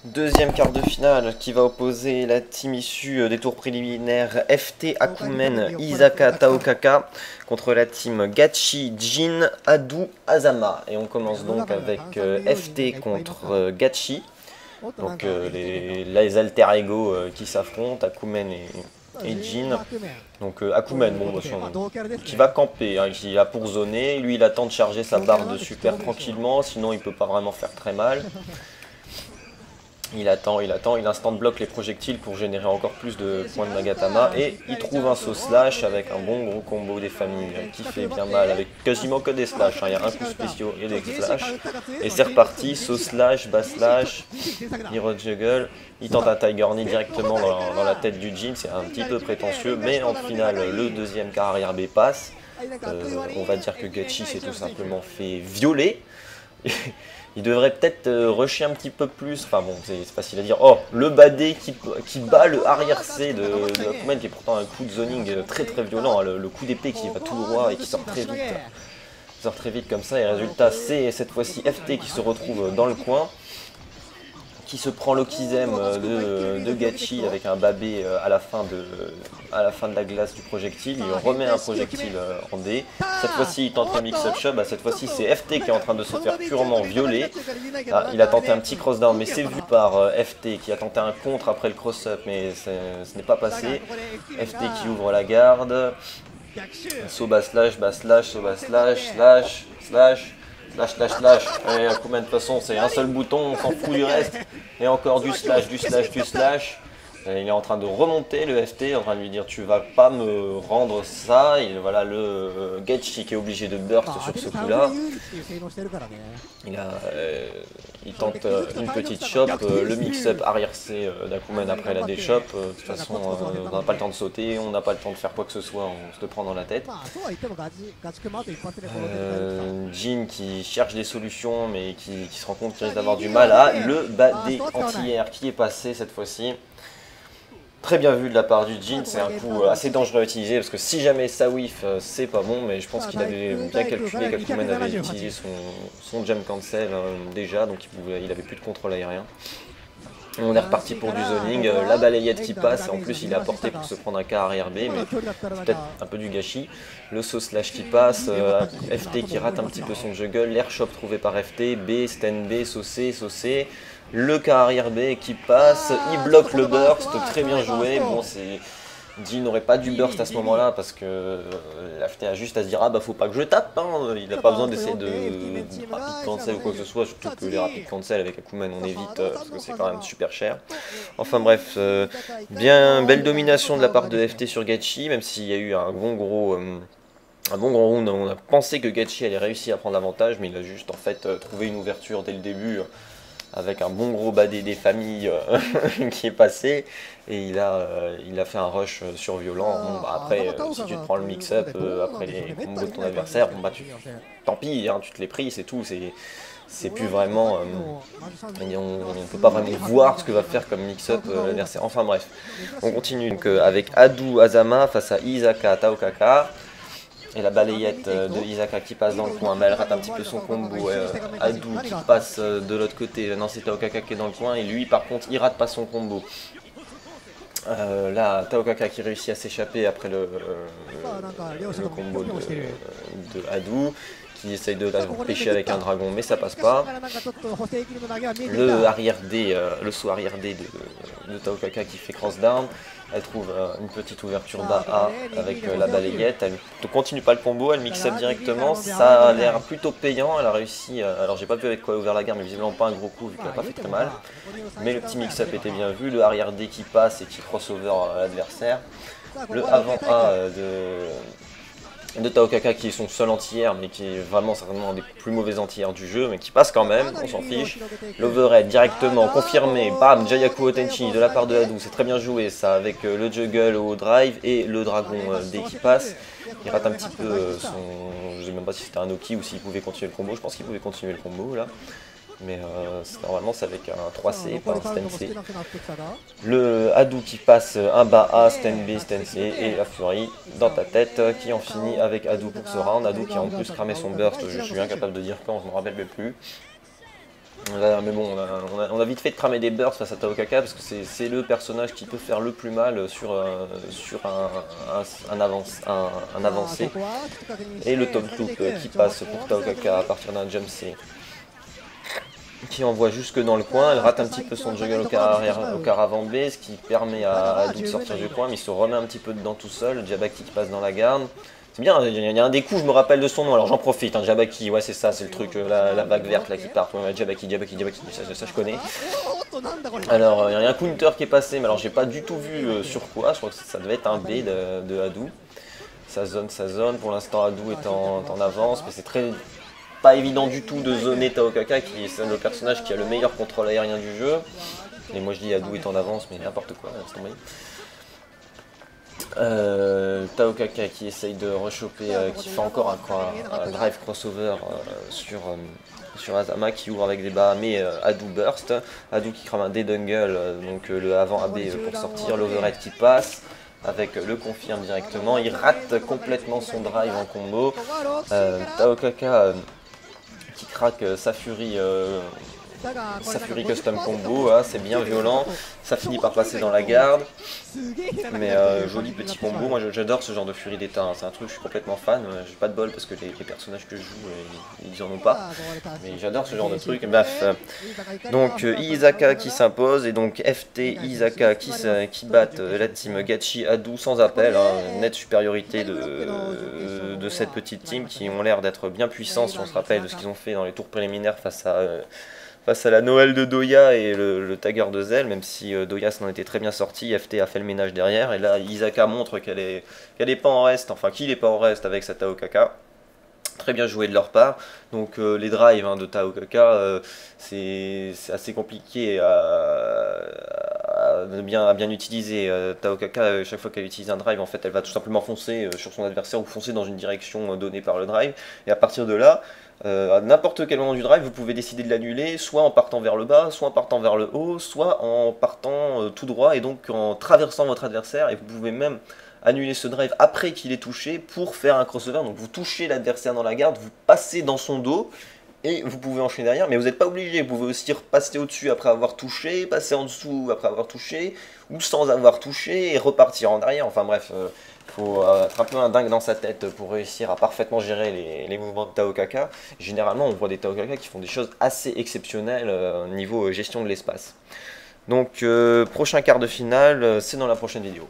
Deuxième quart de finale qui va opposer la team issue des tours préliminaires FT, Akumen, Isaka, Taokaka contre la team Gachi, Jin, Adu, Azama. Et on commence donc avec FT contre Gachi. Donc les alter ego qui s'affrontent, Akumen et Jin. Donc Akumen, qui va camper, hein, qui a pour zoner. Lui il attend de charger sa barre de super tranquillement, sinon il peut pas vraiment faire très mal. Il attend, il instant bloque les projectiles pour générer encore plus de points de Nagatama et il trouve un saut slash avec un bon gros combo des familles qui fait bien mal avec quasiment que des slash, hein. Il y a un coup spéciaux et des slash et c'est reparti, saut slash, bas slash, hero juggle, il tente un Tiger Knee directement dans la tête du Jin, c'est un petit peu prétentieux mais en finale le deuxième quart arrière B passe. On va dire que Gachi s'est tout simplement fait violer. Il devrait peut-être rusher un petit peu plus. Enfin bon, c'est facile à dire. Oh, le badé qui bat le arrière C de Akumen, qui est pourtant un coup de zoning très très violent. Hein, le coup d'épée qui va tout droit et qui sort très vite. Sort très vite comme ça. Et résultat, c'est cette fois-ci FT qui se retrouve dans le coin. Qui se prend l'Okizem de Gachi avec un babé à la fin de la glace du projectile. Il remet un projectile en D. Cette fois-ci, il tente le mix-up shove. Bah, cette fois-ci, c'est FT qui est en train de se faire purement violer. Ah, il a tenté un petit cross-down, mais c'est vu par FT qui a tenté un contre après le cross-up, mais ce n'est pas passé. FT qui ouvre la garde. Saut bas slash, saut bas slash, slash, slash. Slash, slash, slash, et Akumen de toute façon c'est un seul bouton, on s'en fout du reste. Et encore du slash, du slash, du slash. Et il est en train de remonter le FT, en train de lui dire tu vas pas me rendre ça. Et voilà le Gachi qui est obligé de burst sur ce coup là. Il tente une petite chop, le mix-up arrière C d'Akumen après la déchop. De toute façon on n'a pas le temps de sauter, on n'a pas le temps de faire quoi que ce soit, on se le prend dans la tête. Jin qui cherche des solutions mais qui se rend compte qu'il risque d'avoir du mal à le badé anti-air qui est passé cette fois-ci. Très bien vu de la part du Jin, c'est un coup assez dangereux à utiliser parce que si jamais ça whiff c'est pas bon, mais je pense qu'il avait bien calculé qu'Akumen avait utilisé son jump cancel déjà, donc il avait plus de contrôle aérien. On est reparti pour du zoning, la balayette qui passe, et en plus il est apporté pour se prendre un cas arrière B, mais c'est peut-être un peu du gâchis. Le saut slash qui passe, FT qui rate un petit peu son juggle, l'air shop trouvé par FT, B, stand B, saut C, le cas arrière B qui passe, il bloque le burst, très bien joué. Bon, Jin n'aurait pas dû burst à ce moment-là parce que FT a juste à se dire ah bah faut pas que je tape, hein. Il n'a pas besoin d'essayer de rapid cancel ou quoi que ce soit, surtout que les rapid cancel avec Akumen on évite parce que c'est quand même super cher. Enfin bref, bien belle domination de la part de FT sur Gachi, même s'il y a eu un bon gros round. On a pensé que Gachi allait réussir à prendre l'avantage, mais il a juste en fait trouvé une ouverture dès le début. Avec un bon gros badé des familles qui est passé et il a fait un rush surviolent. Bon, bah après si tu te prends le mix-up après les combos de ton adversaire, bon, bah tant pis, hein, tu te les pris, c'est tout. C'est plus vraiment on peut pas vraiment voir ce que va faire comme mix-up l'adversaire. Enfin bref, on continue donc, avec Adu Azama face à Isaka Taokaka. Et la balayette de Isaka qui passe dans le coin, mais elle rate un petit peu son combo. Adu qui passe de l'autre côté, non c'est Taokaka qui est dans le coin, et lui par contre il rate pas son combo. Là, Taokaka qui réussit à s'échapper après le combo de Adu, qui essaye de la pêcher avec un dragon, mais ça passe pas. Le arrière D, le saut arrière D de Taokaka qui fait cross down. Elle trouve une petite ouverture bas A avec la balayette. Elle ne continue pas le combo, elle mixe up directement. Ça a l'air plutôt payant. Elle a réussi. Alors j'ai pas vu avec quoi ouvert la garde, mais visiblement pas un gros coup vu qu'elle n'a pas fait très mal. Mais le petit mix-up était bien vu. Le arrière D qui passe et qui crossover l'adversaire. Le avant A de Taokaka qui est son seul anti-air, mais qui est vraiment certainement un des plus mauvais anti-air du jeu, mais qui passe quand même, on s'en fiche. L'overhead directement confirmé, bam, Jayaku Otenchi de la part de Adu, c'est très bien joué ça, avec le juggle au drive et le dragon D qui passe. Il rate un petit peu je sais même pas si c'était un Oki ou s'il pouvait continuer le combo, je pense qu'il pouvait continuer le combo là. Mais normalement c'est avec un 3C, pas un stand C. Le Adu qui passe un bas A, stand B, stand C, et la furie dans ta tête qui en finit avec Adu pour ce round. Adu qui a en plus cramé son burst, je suis incapable de dire quand, je me rappelle même plus. Mais bon, on a vite fait de cramer des bursts face à Taokaka parce que c'est le personnage qui peut faire le plus mal sur un avancé. Et le top loop qui passe pour Taokaka à partir d'un jump C qui envoie jusque dans le coin. Elle rate un petit peu son juggle au quart avant B, ce qui permet à Adu de sortir du coin, mais il se remet un petit peu dedans tout seul. Jabaki qui passe dans la garde. C'est bien, il y a un des coups, je me rappelle de son nom, alors j'en profite, hein, Jabaki, ouais c'est ça, c'est le truc, la vague verte là qui part, ouais, Jabaki, ça je connais. Alors, il y a un counter qui est passé, mais alors j'ai pas du tout vu sur quoi, je crois que ça devait être un B de Adu. Ça zone, pour l'instant Adu est en avance, mais c'est pas évident du tout de zoner Taokaka, qui est le personnage qui a le meilleur contrôle aérien du jeu. Et moi je dis Adu est en avance, mais n'importe quoi, c'est tombé. Taokaka qui essaye de rechoper, qui fait encore un drive crossover sur Azama qui ouvre avec des bas, mais Adu burst. Adu qui crame un D-Dungle, donc le avant AB pour sortir, l'overhead qui passe. Avec le confirme directement, il rate complètement son drive en combo. Taokaka qui craque sa furie custom combo, hein, c'est bien violent, ça finit par passer dans la garde, mais joli petit combo. Moi j'adore ce genre de furie d'état, hein. C'est un truc, je suis complètement fan, j'ai pas de bol parce que les personnages que je joue, ils en ont pas, mais j'adore ce genre de truc. Bref, donc Iizaka qui s'impose, et donc FT Iizaka qui battent la team Gachi Adu sans appel, hein. Nette supériorité de cette petite team qui ont l'air d'être bien puissants si on se rappelle de ce qu'ils ont fait dans les tours préliminaires face à la Noël de Doya et le Tagger de Zell, même si Doya s'en était très bien sorti, FT a fait le ménage derrière, et là Iizaka montre qu'elle est pas en reste, enfin qu'il est pas en reste avec sa Taokaka. Très bien joué de leur part. Donc les drives, hein, de Taokaka, c'est assez compliqué à bien utiliser. Taokaka, chaque fois qu'elle utilise un drive, en fait, elle va tout simplement foncer sur son adversaire ou foncer dans une direction donnée par le drive. Et à partir de là, à n'importe quel moment du drive, vous pouvez décider de l'annuler, soit en partant vers le bas, soit en partant vers le haut, soit en partant tout droit et donc en traversant votre adversaire. Et vous pouvez même annuler ce drive après qu'il est touché pour faire un crossover. Donc vous touchez l'adversaire dans la garde, vous passez dans son dos et vous pouvez enchaîner derrière, mais vous n'êtes pas obligé. Vous pouvez aussi repasser au-dessus après avoir touché, passer en dessous après avoir touché, ou sans avoir touché et repartir en arrière. Enfin bref, il faut être un peu un dingue dans sa tête pour réussir à parfaitement gérer les mouvements de Taokaka. Généralement, on voit des Taokaka qui font des choses assez exceptionnelles niveau gestion de l'espace. Donc prochain quart de finale, c'est dans la prochaine vidéo.